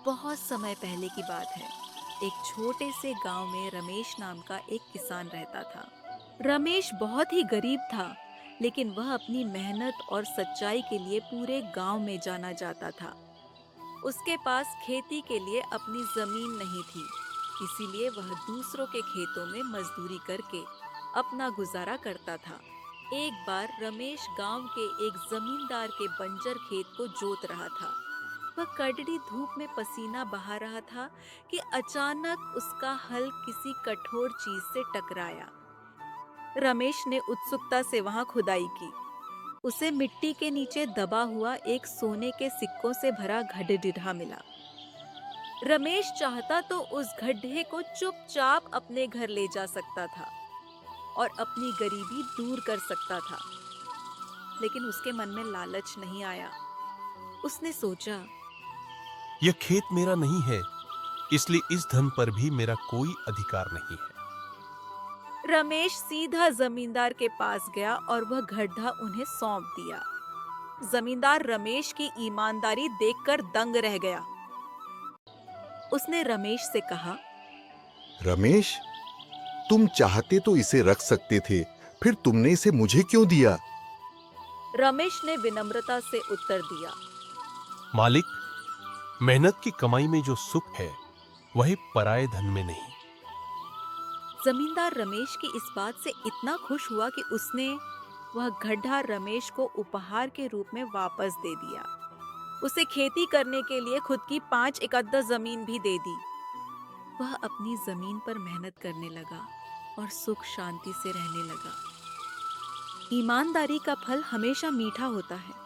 बहुत समय पहले की बात है। एक छोटे से गांव में रमेश नाम का एक किसान रहता था। रमेश बहुत ही गरीब था, लेकिन वह अपनी मेहनत और सच्चाई के लिए पूरे गांव में जाना जाता था। उसके पास खेती के लिए अपनी जमीन नहीं थी, इसीलिए वह दूसरों के खेतों में मजदूरी करके अपना गुजारा करता था। एक बार रमेश गांव के एक जमींदार के बंजर खेत को जोत रहा था। वह कड़वी धूप में पसीना बहा रहा था कि अचानक उसका हल किसी कठोर चीज से टकराया। रमेश ने उत्सुकता से वहां खुदाई की। उसे मिट्टी के नीचे दबा हुआ एक सोने के सिक्कों से भरा गड्ढा मिला। रमेश चाहता तो उस गड्ढे को चुपचाप अपने घर ले जा सकता था और अपनी गरीबी दूर कर सकता था, लेकिन उसके मन में लालच नहीं आया। उसने सोचा, यह खेत मेरा नहीं है, इसलिए इस धन पर भी मेरा कोई अधिकार नहीं है। रमेश सीधा जमींदार के पास गया और वह गड्ढा उन्हें सौंप दिया। जमींदार रमेश की ईमानदारी देखकर दंग रह गया। उसने रमेश से कहा, रमेश, तुम चाहते तो इसे रख सकते थे, फिर तुमने इसे मुझे क्यों दिया? रमेश ने विनम्रता से उत्तर दिया, मालिक, मेहनत की कमाई में जो सुख है वही पराये धन में नहीं। जमींदार रमेश की इस बात से इतना खुश हुआ कि उसने वह गड्ढा रमेश को उपहार के रूप में वापस दे दिया। उसे खेती करने के लिए खुद की 5 एकड़ जमीन भी दे दी। वह अपनी जमीन पर मेहनत करने लगा और सुख शांति से रहने लगा। ईमानदारी का फल हमेशा मीठा होता है।